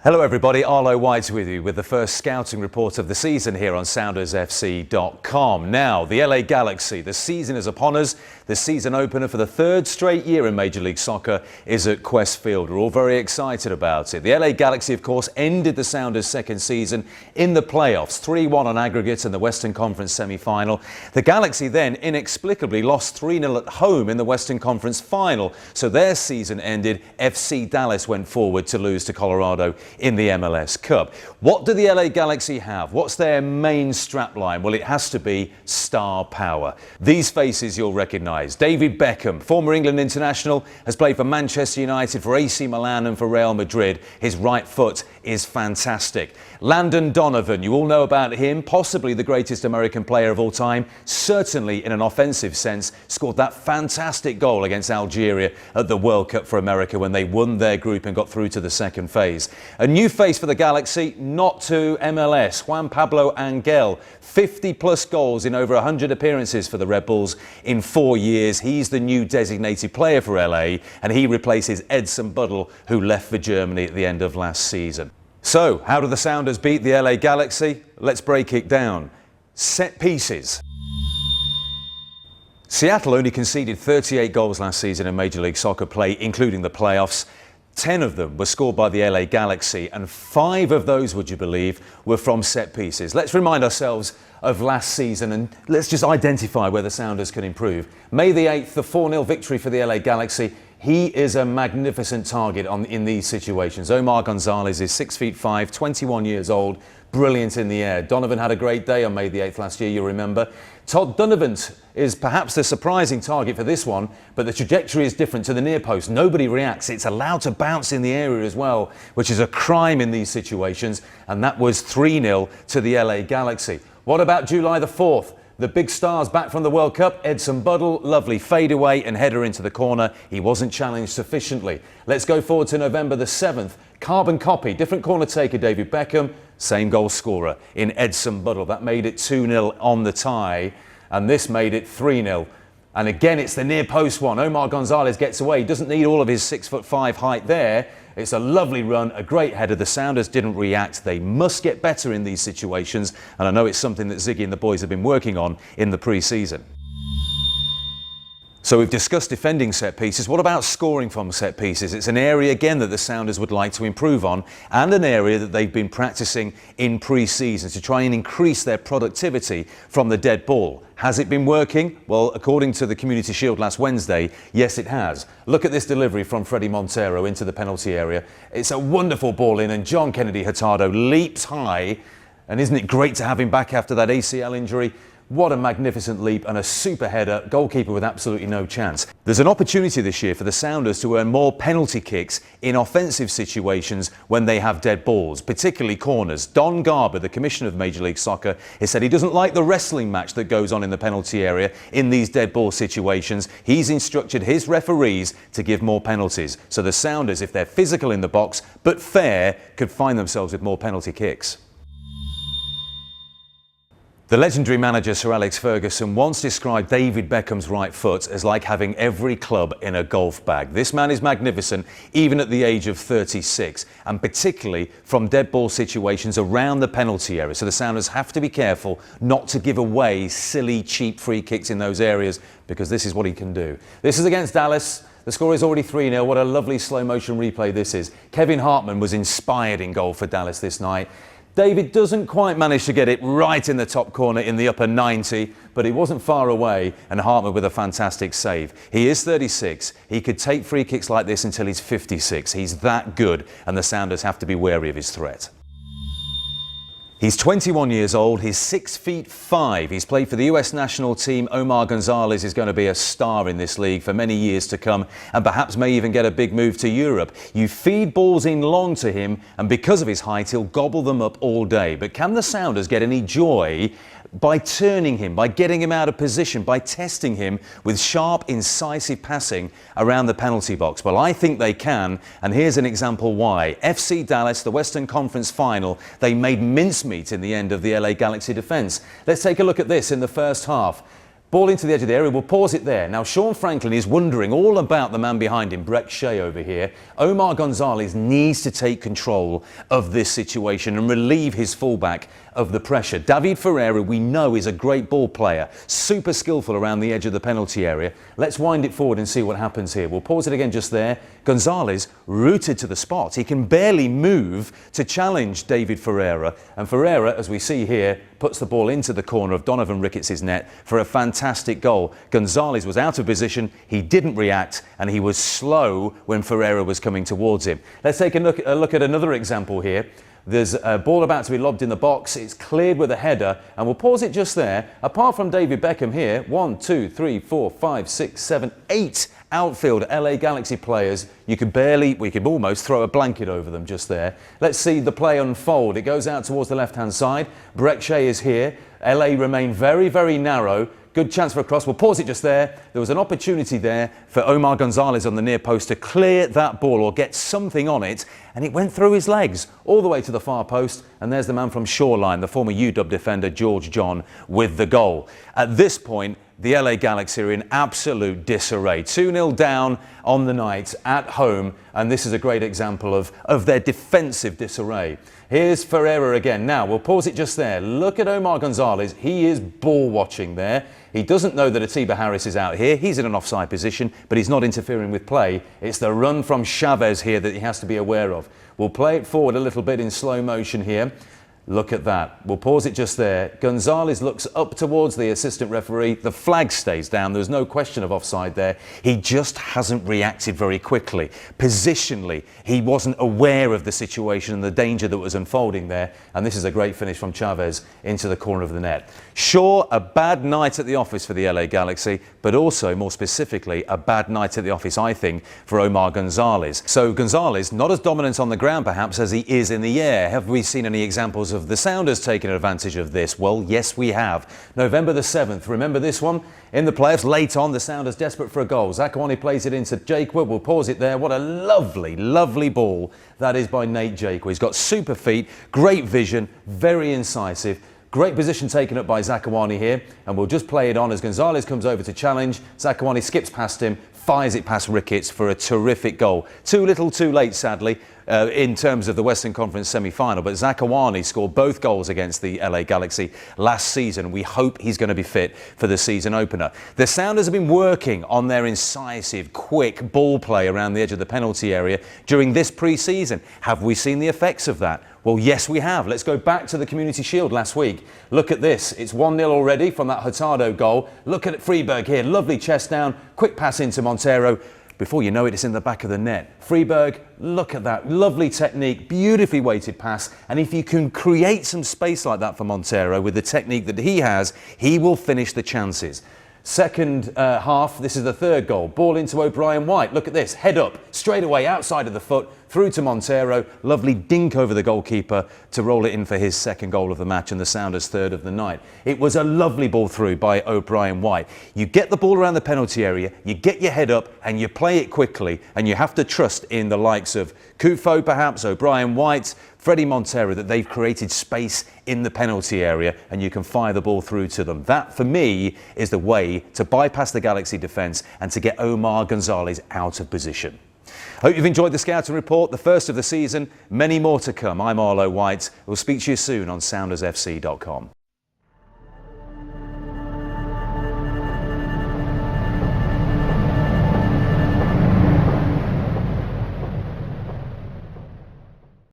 Hello everybody, Arlo White with you with the first scouting report of the season here on SoundersFC.com. Now, the LA Galaxy, the season is upon us. The season opener for the third straight year in Major League Soccer is at Qwest Field. We're all very excited about it. The LA Galaxy, of course, ended the Sounders' second season in the playoffs, 3-1 on aggregate in the Western Conference semi-final. The Galaxy then inexplicably lost 3-0 at home in the Western Conference final, so their season ended. FC Dallas went forward to lose to Colorado in the MLS Cup. What do the LA Galaxy have? What's their main strapline? Well, it has to be star power. These faces you'll recognise. David Beckham, former England international, has played for Manchester United, for AC Milan and for Real Madrid. His right foot is fantastic. Landon Donovan, you all know about him, possibly the greatest American player of all time, certainly in an offensive sense, scored that fantastic goal against Algeria at the World Cup for America when they won their group and got through to the second phase. A new face for the Galaxy, not to MLS, Juan Pablo Angel, 50 plus goals in over 100 appearances for the Red Bulls in 4 years. He's the new designated player for LA and he replaces Edson Buddle, who left for Germany at the end of last season. So, how do the Sounders beat the LA Galaxy? Let's break it down. Set pieces. Seattle only conceded 38 goals last season in Major League Soccer play, including the playoffs. 10 of them were scored by the LA Galaxy, and 5 of those, would you believe, were from set pieces. Let's remind ourselves of last season and let's just identify where the Sounders can improve. May the 8th, the 4-0 victory for the LA Galaxy. He is a magnificent target in these situations. Omar Gonzalez is 6'5", 21 years old, brilliant in the air. Donovan had a great day on May the 8th last year, you remember. Todd Donovan is perhaps the surprising target for this one, but the trajectory is different to the near post. Nobody reacts. It's allowed to bounce in the area as well, which is a crime in these situations, and that was 3-0 to the LA Galaxy. What about July the 4th? The big stars back from the World Cup, Edson Buddle, lovely fadeaway and header into the corner. He wasn't challenged sufficiently. Let's go forward to November the 7th. Carbon copy, different corner taker, David Beckham, same goal scorer in Edson Buddle. That made it 2-0 on the tie, and this made it 3-0. And again, it's the near post one. Omar Gonzalez gets away. He doesn't need all of his 6'5" height there. It's a lovely run, a great header. The Sounders didn't react. They must get better in these situations, and I know it's something that Ziggy and the boys have been working on in the pre-season. So we've discussed defending set pieces. What about scoring from set pieces? It's an area, again, that the Sounders would like to improve on, and an area that they've been practicing in pre-season to try and increase their productivity from the dead ball. Has it been working? Well, according to the Community Shield last Wednesday, yes it has. Look at this delivery from Freddie Montero into the penalty area. It's a wonderful ball in, and John Kennedy Hurtado leaps high, and isn't it great to have him back after that ACL injury? What a magnificent leap and a super header, goalkeeper with absolutely no chance. There's an opportunity this year for the Sounders to earn more penalty kicks in offensive situations when they have dead balls, particularly corners. Don Garber, the Commissioner of Major League Soccer, has said he doesn't like the wrestling match that goes on in the penalty area in these dead ball situations. He's instructed his referees to give more penalties. So the Sounders, if they're physical in the box but fair, could find themselves with more penalty kicks. The legendary manager Sir Alex Ferguson once described David Beckham's right foot as like having every club in a golf bag. This man is magnificent, even at the age of 36, and particularly from dead ball situations around the penalty area. So the Sounders have to be careful not to give away silly, cheap free kicks in those areas, because this is what he can do. This is against Dallas. The score is already 3-0. What a lovely slow motion replay this is. Kevin Hartman was inspired in goal for Dallas this night. David doesn't quite manage to get it right in the top corner in the upper 90, but he wasn't far away, and Hartman with a fantastic save. He is 36. He could take free kicks like this until he's 56. He's that good, and the Sounders have to be wary of his threat. He's 21 years old, he's 6'5". He's played for the US national team. Omar Gonzalez is going to be a star in this league for many years to come, and perhaps may even get a big move to Europe. You feed balls in long to him, and because of his height, he'll gobble them up all day. But can the Sounders get any joy by turning him, by getting him out of position, by testing him with sharp, incisive passing around the penalty box? Well, I think they can, and here's an example why. FC Dallas, the Western Conference final, they made mincemeat in the end of the LA Galaxy defence. Let's take a look at this in the first half. Ball into the edge of the area, we'll pause it there. Now Sean Franklin is wondering all about the man behind him, Breck Shea over here. Omar Gonzalez needs to take control of this situation and relieve his fullback of the pressure. David Ferreira, we know, is a great ball player, super skillful around the edge of the penalty area. Let's wind it forward and see what happens here. We'll pause it again just there. Gonzalez rooted to the spot. He can barely move to challenge David Ferreira. And Ferreira, as we see here, puts the ball into the corner of Donovan Ricketts' net for a fantastic goal. Gonzalez was out of position, he didn't react, and he was slow when Ferreira was coming towards him. Let's take a look at another example here. There's a ball about to be lobbed in the box. It's cleared with a header, and we'll pause it just there. Apart from David Beckham here, 1, 2, 3, 4, 5, 6, 7, 8 outfield LA Galaxy players. we could almost throw a blanket over them just there. Let's see the play unfold. It goes out towards the left-hand side. Breck Shea is here. LA remain very, very narrow. Good chance for a cross. We'll pause it just there. There was an opportunity there for Omar Gonzalez on the near post to clear that ball or get something on it, and it went through his legs all the way to the far post. And there's the man from Shoreline, the former UW defender George John, with the goal. At this point, the LA Galaxy are in absolute disarray. 2-0 down on the night at home, and this is a great example of their defensive disarray. Here's Ferreira again. Now, we'll pause it just there. Look at Omar Gonzalez. He is ball watching there. He doesn't know that Atiba Harris is out here. He's in an offside position, but he's not interfering with play. It's the run from Chavez here that he has to be aware of. We'll play it forward a little bit in slow motion here. Look at that. We'll pause it just there. Gonzalez looks up towards the assistant referee. The flag stays down. There's no question of offside there. He just hasn't reacted very quickly. Positionally, he wasn't aware of the situation and the danger that was unfolding there. And this is a great finish from Chavez into the corner of the net. Sure, a bad night at the office for the LA Galaxy, but also, more specifically, a bad night at the office, I think, for Omar Gonzalez. So Gonzalez, not as dominant on the ground, perhaps, as he is in the air. Have we seen any examples of the Sounders taking advantage of this? Well, yes, we have. November the 7th, remember this one? In the playoffs, late on, the Sounders desperate for a goal. Zakuani plays it into Jaquith. We'll pause it there. What a lovely, lovely ball that is by Nate Jaquith. He's got super feet, great vision, very incisive. Great position taken up by Zakuani here, and we'll just play it on as Gonzalez comes over to challenge. Zakuani skips past him, fires it past Ricketts for a terrific goal. Too little, too late, sadly, in terms of the Western Conference semi-final. But Zakuani scored both goals against the LA Galaxy last season. We hope he's going to be fit for the season opener. The Sounders have been working on their incisive, quick ball play around the edge of the penalty area during this pre-season. Have we seen the effects of that? Well, yes, we have. Let's go back to the Community Shield last week. Look at this. It's 1-0 already from that Hurtado goal. Look at Freeberg here. Lovely chest down. Quick pass into Montero. Before you know it, it's in the back of the net. Freeberg, look at that. Lovely technique, beautifully weighted pass. And if you can create some space like that for Montero with the technique that he has, he will finish the chances. Second half, this is the third goal. Ball into O'Brien White. Look at this. Head up, straight away, outside of the foot, through to Montero. Lovely dink over the goalkeeper to roll it in for his second goal of the match and the Sounders' third of the night. It was a lovely ball through by O'Brien White. You get the ball around the penalty area, you get your head up and you play it quickly, and you have to trust in the likes of Kufo, perhaps, O'Brien White, Freddie Montero, that they've created space in the penalty area and you can fire the ball through to them. That, for me, is the way to bypass the Galaxy defence and to get Omar Gonzalez out of position. Hope you've enjoyed the Scouting Report, the first of the season. Many more to come. I'm Arlo White. We'll speak to you soon on SoundersFC.com.